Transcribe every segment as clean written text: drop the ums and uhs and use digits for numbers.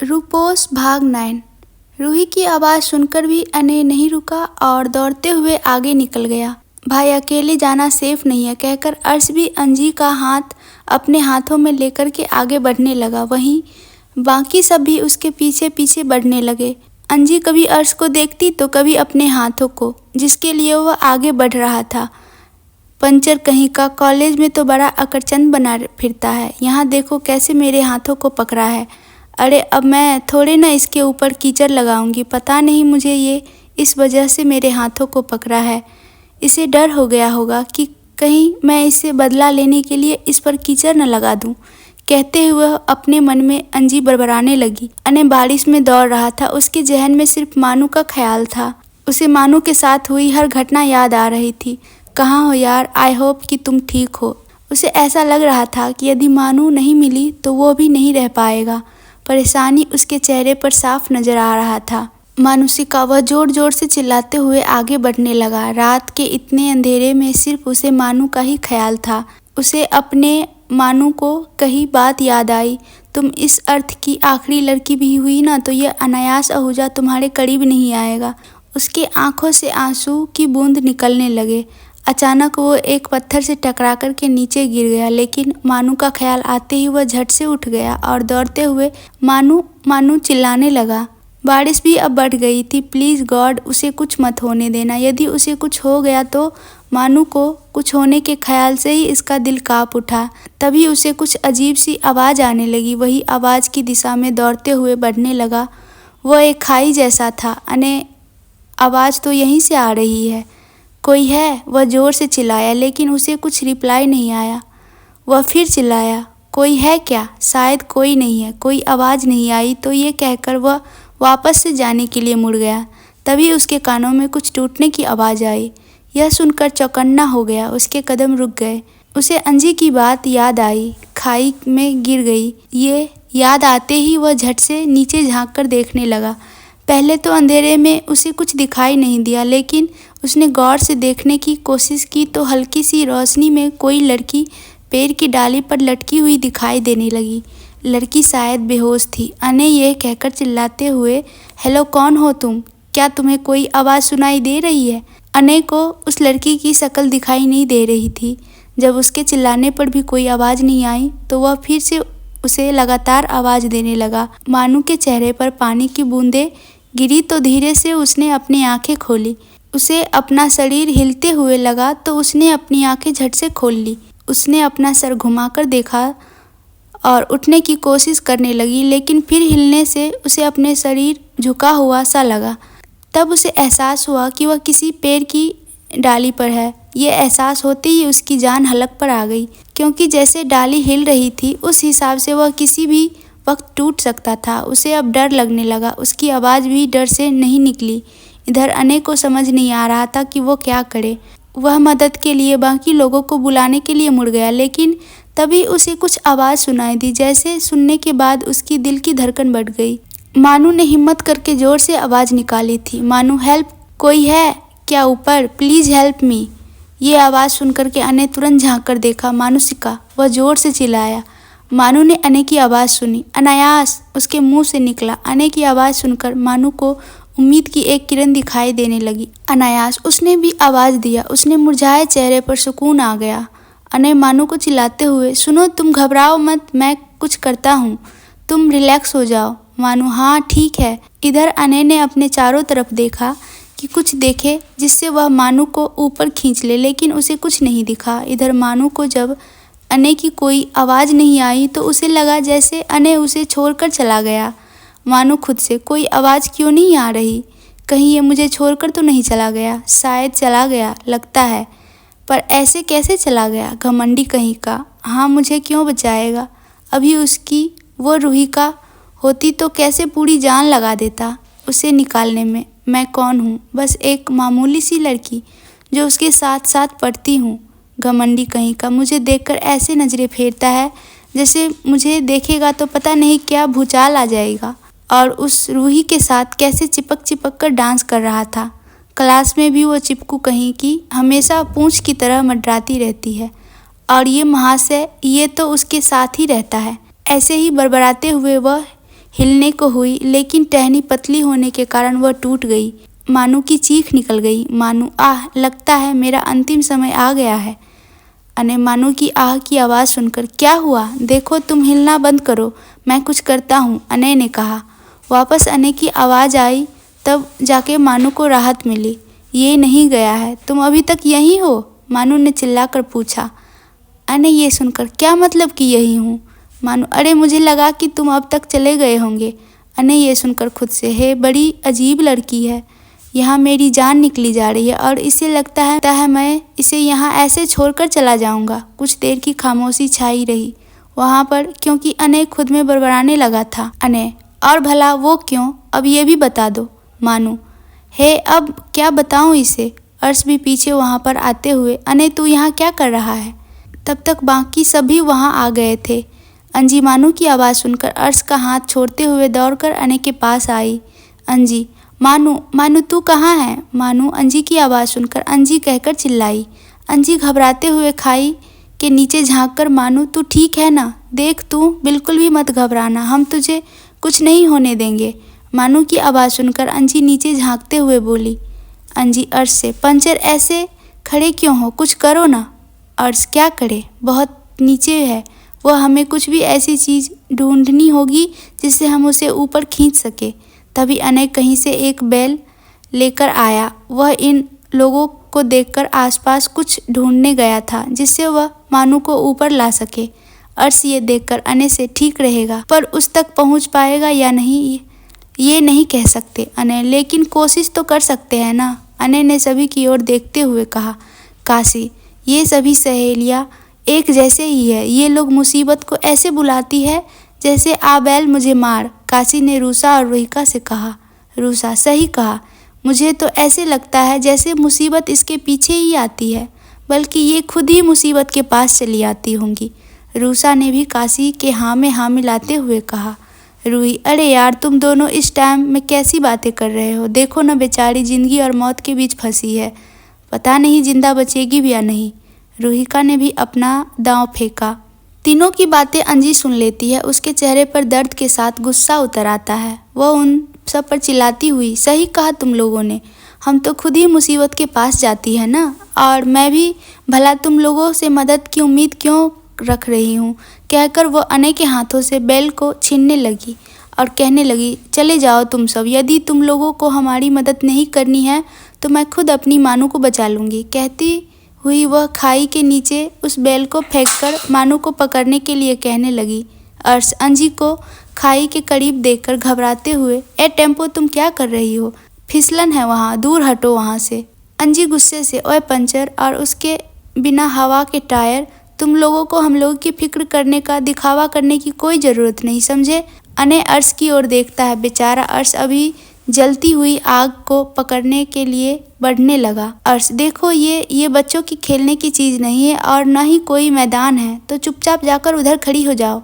रूपोस भाग 9। रूही की आवाज़ सुनकर भी अनय नहीं रुका और दौड़ते हुए आगे निकल गया। भाई अकेले जाना सेफ नहीं है कहकर अर्श भी अंजी का हाथ अपने हाथों में लेकर के आगे बढ़ने लगा। वहीं बाकी सब भी उसके पीछे पीछे बढ़ने लगे। अंजी कभी अर्श को देखती तो कभी अपने हाथों को, जिसके लिए वह आगे बढ़ रहा था। पंचर कहीं का, कॉलेज में तो बड़ा अकड़चंद बना फिरता है, यहाँ देखो कैसे मेरे हाथों को पकड़ा है। अरे अब मैं थोड़े ना इसके ऊपर कीचड़ लगाऊंगी, पता नहीं मुझे ये इस वजह से मेरे हाथों को पकड़ा है। इसे डर हो गया होगा कि कहीं मैं इससे बदला लेने के लिए इस पर कीचड़ न लगा दूं। कहते हुए अपने मन में अंजी बड़बड़ाने लगी। अने बारिश में दौड़ रहा था, उसके जहन में सिर्फ मानू का ख्याल था। उसे मानू के साथ हुई हर घटना याद आ रही थी। कहाँ हो यार, आई होप कि तुम ठीक हो। उसे ऐसा लग रहा था कि यदि मानू नहीं मिली तो वो भी नहीं रह पाएगा। परेशानी उसके चेहरे पर साफ नजर आ रहा था। मानुषिका, वह जोर जोर से चिल्लाते हुए आगे बढ़ने लगा। रात के इतने अंधेरे में सिर्फ उसे मानू का ही ख्याल था। उसे अपने मानू को कही बात याद आई, तुम इस अर्थ की आखिरी लड़की भी हुई ना तो यह अनायास आहूजा तुम्हारे करीब नहीं आएगा। उसके आंखों से आंसू की बूंद निकलने लगे। अचानक वो एक पत्थर से टकरा कर के नीचे गिर गया, लेकिन मानू का ख्याल आते ही वह झट से उठ गया और दौड़ते हुए मानू मानू चिल्लाने लगा। बारिश भी अब बढ़ गई थी। प्लीज़ गॉड, उसे कुछ मत होने देना। यदि उसे कुछ हो गया तो मानू को कुछ होने के ख्याल से ही इसका दिल कांप उठा। तभी उसे कुछ अजीब सी आवाज़ आने लगी। वही आवाज़ की दिशा में दौड़ते हुए बढ़ने लगा। वह एक खाई जैसा था। अने आवाज़ तो यहीं से आ रही है, कोई है? वह जोर से चिल्लाया, लेकिन उसे कुछ रिप्लाई नहीं आया। वह फिर चिल्लाया, कोई है क्या? शायद कोई नहीं है। कोई आवाज़ नहीं आई तो ये कहकर वह वापस से जाने के लिए मुड़ गया। तभी उसके कानों में कुछ टूटने की आवाज़ आई। यह सुनकर चौकन्ना हो गया। उसके कदम रुक गए। उसे अंजी की बात याद आई, खाई में गिर गई। ये याद आते ही वह झट से नीचे झाँक कर देखने लगा। पहले तो अंधेरे में उसे कुछ दिखाई नहीं दिया, लेकिन उसने गौर से देखने की कोशिश की तो हल्की सी रोशनी में कोई लड़की पेड़ की डाली पर लटकी हुई दिखाई देने लगी। लड़की शायद बेहोश थी। अने यह कहकर चिल्लाते हुए, हेलो, कौन हो तुम? क्या तुम्हें कोई आवाज़ सुनाई दे रही है? अने को उस लड़की की शक्ल दिखाई नहीं दे रही थी। जब उसके चिल्लाने पर भी कोई आवाज़ नहीं आई तो वह फिर से उसे लगातार आवाज़ देने लगा। मानू के चेहरे पर पानी की बूंदें गिरी तो धीरे से उसने अपनी आंखें खोली। उसे अपना शरीर हिलते हुए लगा तो उसने अपनी आंखें झट से खोल ली। उसने अपना सर घुमाकर देखा और उठने की कोशिश करने लगी, लेकिन फिर हिलने से उसे अपने शरीर झुका हुआ सा लगा। तब उसे एहसास हुआ कि वह किसी पेड़ की डाली पर है। ये एहसास होते ही उसकी जान हलक पर आ गई, क्योंकि जैसे डाली हिल रही थी उस हिसाब से वह किसी भी वक्त टूट सकता था। उसे अब डर लगने लगा। उसकी आवाज़ भी डर से नहीं निकली। इधर अने को समझ नहीं आ रहा था कि वो क्या करे। वह मदद के लिए बाकी लोगों को बुलाने के लिए मुड़ गया, लेकिन तभी उसे कुछ आवाज़ सुनाई दी। जैसे सुनने के बाद उसकी दिल की धड़कन बढ़ गई। मानू ने हिम्मत करके जोर से आवाज़ निकाली थी, मानू हेल्प, कोई है क्या ऊपर? Please help me. ये आवाज़ सुनकर के अने तुरंत झाँक कर देखा। मानुषिका, वह जोर से चिल्लाया। मानू ने अने की आवाज़ सुनी। अनायास उसके मुंह से निकला। अने की आवाज़ सुनकर मानू को उम्मीद की एक किरण दिखाई देने लगी। अनायास उसने भी आवाज़ दिया। उसने मुरझाए चेहरे पर सुकून आ गया। अने मानू को चिल्लाते हुए, सुनो, तुम घबराओ मत, मैं कुछ करता हूँ, तुम रिलैक्स हो जाओ। मानू, हाँ ठीक है। इधर अने ने अपने चारों तरफ देखा कि कुछ देखे जिससे वह मानू को ऊपर खींच ले, लेकिन उसे कुछ नहीं दिखा। इधर मानू को जब अने की कोई आवाज़ नहीं आई तो उसे लगा जैसे अने उसे छोड़कर चला गया। मानू खुद से, कोई आवाज़ क्यों नहीं आ रही? कहीं ये मुझे छोड़कर तो नहीं चला गया? शायद चला गया लगता है, पर ऐसे कैसे चला गया? घमंडी कहीं का। हाँ, मुझे क्यों बचाएगा? अभी उसकी वो रूही का होती तो कैसे पूरी जान लगा देता उसे निकालने में। मैं कौन हूँ? बस एक मामूली सी लड़की जो उसके साथ साथ पढ़ती हूँ। घमंडी कहीं का मुझे देखकर ऐसे नज़रें फेरता है जैसे मुझे देखेगा तो पता नहीं क्या भूचाल आ जाएगा। और उस रूही के साथ कैसे चिपक चिपक कर डांस कर रहा था। क्लास में भी वो चिपकू कहीं की हमेशा पूंछ की तरह मंडराती रहती है, और ये महाशय, ये तो उसके साथ ही रहता है। ऐसे ही बड़बड़ाते हुए वह हिलने को हुई, लेकिन टहनी पतली होने के कारण वह टूट गई। मानू की चीख निकल गई। मानू, आह, लगता है मेरा अंतिम समय आ गया है। अने मानू की आह की आवाज़ सुनकर, क्या हुआ? देखो, तुम हिलना बंद करो, मैं कुछ करता हूँ, अनय ने कहा। वापस अनय की आवाज़ आई, तब जाके मानू को राहत मिली। ये नहीं गया है, तुम अभी तक यहीं हो? मानू ने चिल्लाकर पूछा। अनय ये सुनकर, क्या मतलब कि यहीं हूँ? मानू, अरे मुझे लगा कि तुम अब तक चले गए होंगे। अनय ये सुनकर खुद से, हे, बड़ी अजीब लड़की है। यहाँ मेरी जान निकली जा रही है और इसे लगता है मैं इसे यहाँ ऐसे छोड़कर चला जाऊँगा। कुछ देर की खामोशी छाई रही वहाँ पर, क्योंकि अनय खुद में बड़बड़ाने लगा था। अनय, और भला वो क्यों? अब ये भी बता दो। मानू, हे, अब क्या बताऊँ इसे? अर्श भी पीछे वहाँ पर आते हुए, अनय तू यहाँ क्या कर रहा है? तब तक बाकी सभी वहाँ आ गए थे। अंजी मानू की आवाज़ सुनकर अर्श का हाथ छोड़ते हुए दौड़कर अनय के पास आई। अंजी, मानू, मानू तू कहाँ है? मानू अंजी की आवाज़ सुनकर अंजी कहकर चिल्लाई। अंजी घबराते हुए खाई के नीचे झांककर, मानू तू ठीक है ना? देख, तू बिल्कुल भी मत घबराना, हम तुझे कुछ नहीं होने देंगे। मानू की आवाज़ सुनकर अंजी नीचे झांकते हुए बोली। अंजी अर्श से, पंचर, ऐसे खड़े क्यों हो? कुछ करो ना। अर्श, क्या करे, बहुत नीचे है वह, हमें कुछ भी ऐसी चीज़ ढूंढनी होगी जिससे हम उसे ऊपर खींच सके। तभी अनय कहीं से एक बैल लेकर आया। वह इन लोगों को देखकर आसपास कुछ ढूंढने गया था जिससे वह मानू को ऊपर ला सके। अर्श ये देखकर अनय से, ठीक रहेगा, पर उस तक पहुंच पाएगा या नहीं ये नहीं कह सकते अनय, लेकिन कोशिश तो कर सकते हैं ना। अनय ने सभी की ओर देखते हुए कहा। काशी, ये सभी सहेलियाँ एक जैसे ही है। ये लोग मुसीबत को ऐसे बुलाती है जैसे आ बैल मुझे मार। काशी ने रूसा और रोहिका से कहा। रूसा, सही कहा, मुझे तो ऐसे लगता है जैसे मुसीबत इसके पीछे ही आती है, बल्कि ये खुद ही मुसीबत के पास चली आती होंगी। रूसा ने भी काशी के हाँ में हाँ मिलाते हुए कहा। रूही, अरे यार, तुम दोनों इस टाइम में कैसी बातें कर रहे हो? देखो ना, बेचारी जिंदगी और मौत के बीच फंसी है, पता नहीं जिंदा बचेगी भी या नहीं। रोहिका ने भी अपना दांव फेंका। तीनों की बातें अंजी सुन लेती है। उसके चेहरे पर दर्द के साथ गुस्सा उतर आता है। वह उन सब पर चिल्लाती हुई, सही कहा तुम लोगों ने, हम तो खुद ही मुसीबत के पास जाती है ना, और मैं भी भला तुम लोगों से मदद की उम्मीद क्यों रख रही हूँ? कहकर वह अनय के हाथों से बैल को छीनने लगी और कहने लगी, चले जाओ तुम सब, यदि तुम लोगों को हमारी मदद नहीं करनी है तो मैं खुद अपनी मानू को बचा लूँगी। कहती हुई वह खाई के नीचे उस बैल को फेंककर मानू को पकड़ने के लिए कहने लगी। अर्श अंजी को खाई के करीब देखकर घबराते हुए, ए टेम्पो, तुम क्या कर रही हो? फिसलन है वहाँ, दूर हटो वहाँ से। अंजी गुस्से से, ओए पंचर और उसके बिना हवा के टायर, तुम लोगों को हम लोगों की फिक्र करने का, दिखावा करने की कोई ज़रूरत नहीं, समझे? अनय अर्श की ओर देखता है। बेचारा अर्श अभी जलती हुई आग को पकड़ने के लिए बढ़ने लगा। अर्श, देखो, ये बच्चों की खेलने की चीज़ नहीं है और न ही कोई मैदान है, तो चुपचाप जाकर उधर खड़ी हो जाओ।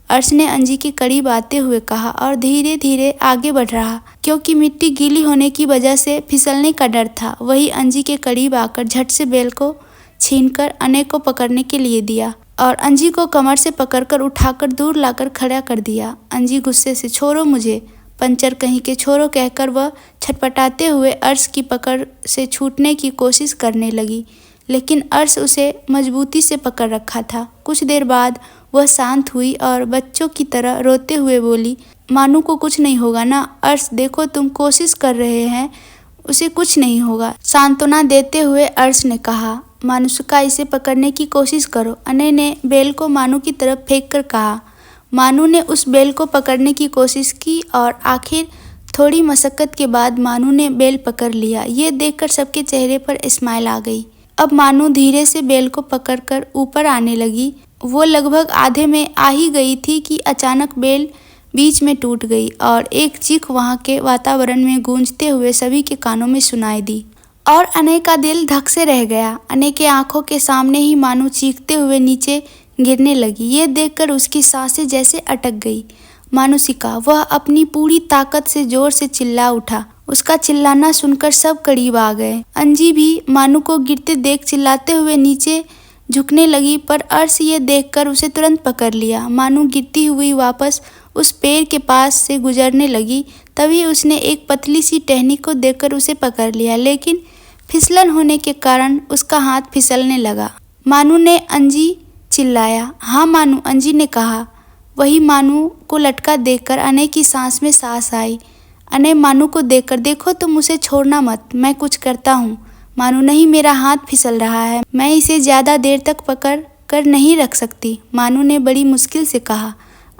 अर्श ने अंजी के करीब आते हुए कहा और धीरे धीरे आगे बढ़ रहा, क्योंकि मिट्टी गीली होने की वजह से फिसलने का डर था। वही अंजी के करीब आकर झट से बैल को छीनकर अनय को पकड़ने के लिए दिया और अंजी को कमर से पकड़कर उठाकर दूर लाकर खड़ा कर दिया। अंजी गुस्से से, छोड़ो मुझे, पंचर कहीं के, छोड़ो, कहकर वह छटपटाते हुए अर्श की पकड़ से छूटने की कोशिश करने लगी, लेकिन अर्श उसे मजबूती से पकड़ रखा था। कुछ देर बाद वह शांत हुई और बच्चों की तरह रोते हुए बोली, मानू को कुछ नहीं होगा ना? अर्श, देखो, तुम कोशिश कर रहे हैं, उसे कुछ नहीं होगा। सांत्वना देते हुए अर्श ने कहा। मानुषिका, इसे पकड़ने की कोशिश करो, अनय ने बेल को मानू की तरफ फेंक कर कहा। मानू ने उस बेल को पकड़ने की कोशिश की और आखिर थोड़ी मशक्कत के बाद मानू ने बेल पकड़ लिया। ये देखकर सबके चेहरे पर स्माइल आ गई। अब मानू धीरे से बेल को पकड़कर ऊपर आने लगी। वो लगभग आधे में आ ही गई थी कि अचानक बेल बीच में टूट गई और एक चीख वहाँ के वातावरण में गूंजते हुए सभी के कानों में सुनाई दी और अनय का दिल धक से रह गया। अनय के आंखों के सामने ही मानू चीखते हुए नीचे गिरने लगी। ये देखकर उसकी सांसें जैसे अटक गई। मानुषिका, वह अपनी पूरी ताकत से जोर से चिल्ला उठा। उसका चिल्लाना सुनकर सब करीब आ गए। अंजी भी मानू को गिरते देख चिल्लाते हुए नीचे झुकने लगी, पर अर्श ये देखकर उसे तुरंत पकड़ लिया। मानू गिरती हुई वापस उस पेड़ के पास से गुजरने लगी। तभी उसने एक पतली सी टहनी को देखकर उसे पकड़ लिया, लेकिन फिसलन होने के कारण उसका हाथ फिसलने लगा। मानू ने अंजी चिल्लाया। हाँ मानू, अंजी ने कहा। वही मानू को लटका देखकर अनय की सांस में सांस आई। अनय मानू को देखकर, देखो तुम उसे छोड़ना मत, मैं कुछ करता हूँ। मानू, नहीं, मेरा हाथ फिसल रहा है, मैं इसे ज़्यादा देर तक पकड़ कर नहीं रख सकती, मानू ने बड़ी मुश्किल से कहा।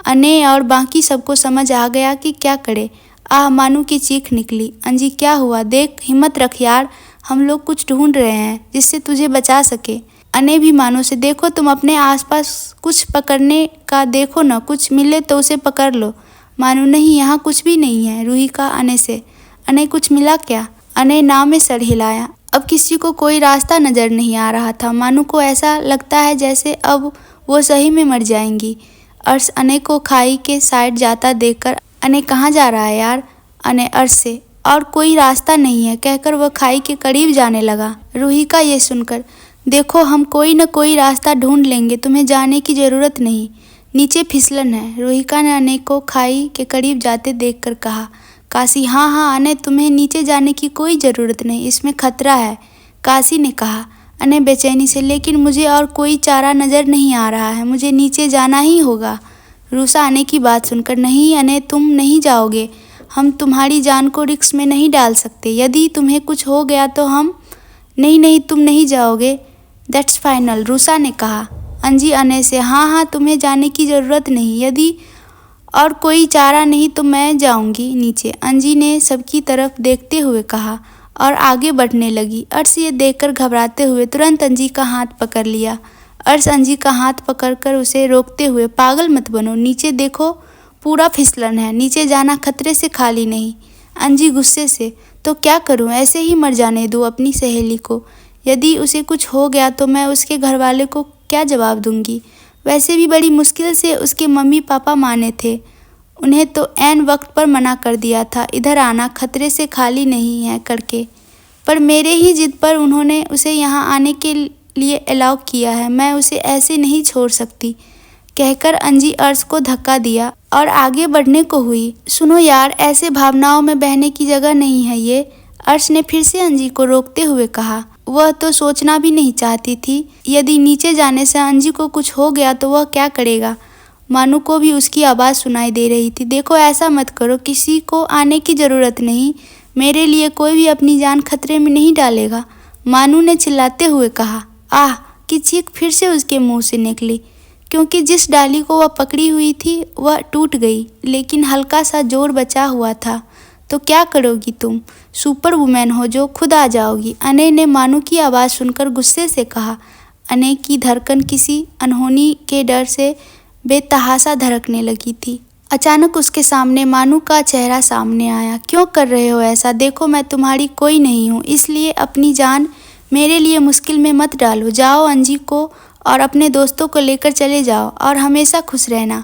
अनय और बाकी सबको समझ आ गया कि क्या करे। आह, मानू की चीख निकली। अंजी, क्या हुआ? देख, हिम्मत रख यार, हम लोग कुछ ढूंढ रहे हैं जिससे तुझे बचा सके। अनय भी मानू से, देखो तुम अपने आसपास कुछ पकड़ने का देखो ना, कुछ मिले तो उसे पकड़ लो। मानू, नहीं, यहाँ कुछ भी नहीं है। रूही का अनय से। अनय, कुछ मिला क्या? अनय नाव में सर हिलाया। अब किसी को कोई रास्ता नजर नहीं आ रहा था। मानू को ऐसा लगता है जैसे अब वो सही में मर जाएंगी। अर्श अनय को खाई के साइड जाता देखकर, अनय कहाँ जा रहा है यार? अनय अर्श से, और कोई रास्ता नहीं है, कहकर वह खाई के करीब जाने लगा। रूही का ये सुनकर, देखो हम कोई न कोई रास्ता ढूंढ लेंगे, तुम्हें जाने की ज़रूरत नहीं, नीचे फिसलन है। रोहिका ने अनय को खाई के करीब जाते देखकर कहा। काशी, हाँ हाँ अनय, तुम्हें नीचे जाने की कोई ज़रूरत नहीं, इसमें खतरा है, काशी ने कहा। अनय बेचैनी से, लेकिन मुझे और कोई चारा नज़र नहीं आ रहा है, मुझे नीचे जाना ही होगा। रूसा अनय की बात सुनकर, नहीं अनय, तुम नहीं जाओगे, हम तुम्हारी जान को रिस्क में नहीं डाल सकते, यदि तुम्हें कुछ हो गया तो हम। नहीं नहीं, तुम नहीं जाओगे, दैट्स फाइनल, रूसा ने कहा। अंजी अनय से, हाँ हाँ, तुम्हें जाने की ज़रूरत नहीं, यदि और कोई चारा नहीं तो मैं जाऊंगी नीचे, अंजी ने सबकी तरफ देखते हुए कहा और आगे बढ़ने लगी। अर्श ये देखकर घबराते हुए तुरंत अंजी का हाथ पकड़ लिया। अर्श अंजी का हाथ पकड़कर उसे रोकते हुए, पागल मत बनो, नीचे देखो, पूरा फिसलन है, नीचे जाना खतरे से खाली नहीं। अंजी गुस्से से, तो क्या करूं, ऐसे ही मर जाने दूं अपनी सहेली को, यदि उसे कुछ हो गया तो मैं उसके घरवाले को क्या जवाब दूंगी? वैसे भी बड़ी मुश्किल से उसके मम्मी पापा माने थे, उन्हें तो ऐन वक्त पर मना कर दिया था इधर आना खतरे से खाली नहीं है करके, पर मेरे ही जिद पर उन्होंने उसे यहाँ आने के लिए अलाउ किया है, मैं उसे ऐसे नहीं छोड़ सकती, कहकर अंजी अर्श को धक्का दिया और आगे बढ़ने को हुई। सुनो यार, ऐसे भावनाओं में बहने की जगह नहीं है ये, अर्श ने फिर से अंजी को रोकते हुए कहा। वह तो सोचना भी नहीं चाहती थी, यदि नीचे जाने से अंजी को कुछ हो गया तो वह क्या करेगा। मानू को भी उसकी आवाज़ सुनाई दे रही थी, देखो ऐसा मत करो, किसी को आने की ज़रूरत नहीं, मेरे लिए कोई भी अपनी जान खतरे में नहीं डालेगा, मानू ने चिल्लाते हुए कहा। आह की चीख फिर से उसके मुंह से निकली, क्योंकि जिस डाली को वह पकड़ी हुई थी वह टूट गई, लेकिन हल्का सा जोर बचा हुआ था। तो क्या करोगी तुम, सुपर वुमेन हो जो खुद आ जाओगी, अनय ने मानू की आवाज़ सुनकर गुस्से से कहा। अनय की धड़कन किसी अनहोनी के डर से बेतहाशा धड़कने लगी थी। अचानक उसके सामने मानू का चेहरा सामने आया। क्यों कर रहे हो ऐसा? देखो मैं तुम्हारी कोई नहीं हूँ, इसलिए अपनी जान मेरे लिए मुश्किल में मत डालो। जाओ अंजी को और अपने दोस्तों को लेकर चले जाओ और हमेशा खुश रहना।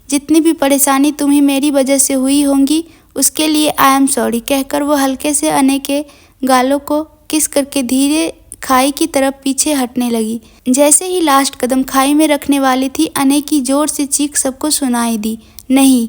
जितनी भी परेशानी तुम्हें मेरी वजह से हुई होंगी उसके लिए आई एम सॉरी, कहकर वो हल्के से अनय के गालों को किस करके धीरे खाई की तरफ पीछे हटने लगी। जैसे ही लास्ट कदम खाई में रखने वाली थी, अनय की जोर से चीख सबको सुनाई दी। नहीं,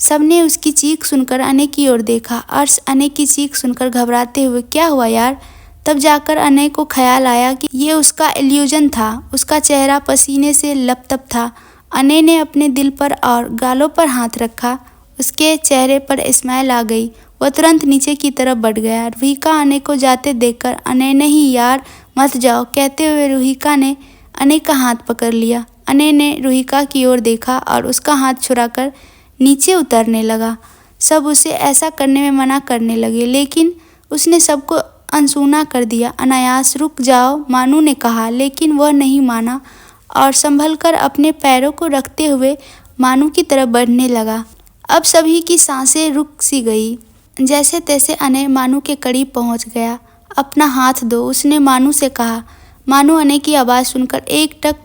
सबने उसकी चीख सुनकर अनय की ओर देखा। अर्श अनय की चीख सुनकर घबराते हुए, क्या हुआ यार? तब जाकर अनय को ख्याल आया कि ये उसका इल्यूजन था। उसका चेहरा पसीने से लपतप था। अनय ने अपने दिल पर और गालों पर हाथ रखा, उसके चेहरे पर स्माइल आ गई। वह तुरंत नीचे की तरफ बढ़ गया। रूहिका अनय को जाते देखकर, अनय नहीं यार मत जाओ, कहते हुए रूहिका ने अनय का हाथ पकड़ लिया। अनय ने रूहिका की ओर देखा और उसका हाथ छुड़ाकर नीचे उतरने लगा। सब उसे ऐसा करने में मना करने लगे, लेकिन उसने सबको अनसुना कर दिया। अनायास रुक जाओ, मानू ने कहा, लेकिन वह नहीं माना और संभलकर अपने पैरों को रखते हुए मानू की तरफ बढ़ने लगा। अब सभी की सांसें रुक सी गई। जैसे तैसे अनय मानू के करीब पहुंच गया। अपना हाथ दो, उसने मानू से कहा। मानू अनय की आवाज़ सुनकर एक टक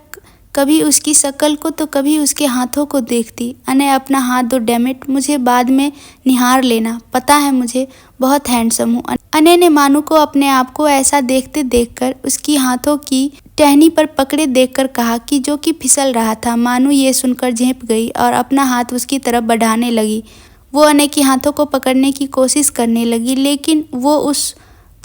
कभी उसकी शक्ल को तो कभी उसके हाथों को देखती। अनय अपना हाथ दो, डैमिट, मुझे बाद में निहार लेना, पता है मुझे बहुत हैंडसम हूँ। अनय ने मानू को अपने आप को ऐसा देखते देखकर उसकी हाथों की टहनी पर पकड़े देखकर कहा कि फिसल रहा था। मानू ये सुनकर झेंप गई और अपना हाथ उसकी तरफ बढ़ाने लगी। वो अनय के हाथों को पकड़ने की कोशिश करने लगी, लेकिन वो उस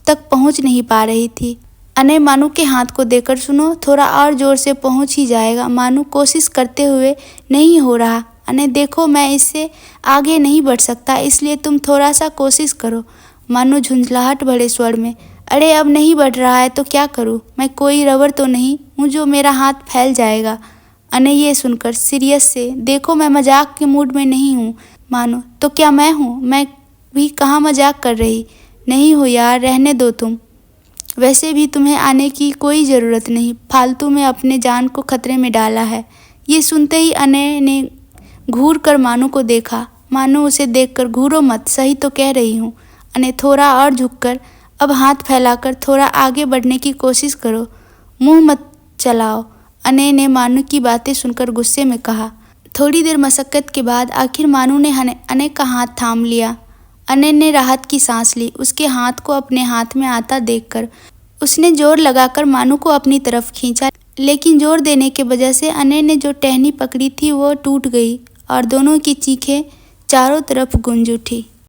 तक पहुंच नहीं पा रही थी। अनय मानू के हाथ को देकर, सुनो, थोड़ा और जोर से पहुंच ही जाएगा। मानू कोशिश करते हुए, नहीं हो रहा। अनय, देखो, मैं इससे आगे नहीं बढ़ सकता, इसलिए तुम थोड़ा सा कोशिश करो। मानू झुंझलाहट भरे स्वर में, अरे अब नहीं बढ़ रहा है तो क्या करूं? मैं कोई रबर तो नहीं हूं जो मेरा हाथ फैल जाएगा। अनय ये सुनकर सीरियस से, देखो, मैं मजाक के मूड में नहीं हूं। मानो, तो क्या मैं हूँ? मैं भी कहाँ मजाक कर रही। नहीं हो यार, रहने दो तुम। वैसे भी तुम्हें आने की कोई ज़रूरत नहीं, फालतू में अपने जान को खतरे में डाला है। ये सुनते ही अनय ने घूर कर मानू को देखा। मानू उसे देखकर, घूरो मत, सही तो कह रही हूँ। अनय थोड़ा और झुककर, अब हाथ फैलाकर थोड़ा आगे बढ़ने की कोशिश करो, मुंह मत चलाओ। अनय ने मानू की बातें सुनकर गुस्से में कहा। थोड़ी देर मशक्कत के बाद आखिर मानू ने अनय का हाथ थाम लिया। अनय ने राहत की सांस ली। उसके हाथ को अपने हाथ में आता देखकर उसने जोर लगाकर मानू को अपनी तरफ खींचा, लेकिन जोर देने के वजह से अनय ने जो टहनी पकड़ी थी वो टूट गई और दोनों की चीखें चारों तरफ गूंज उठी।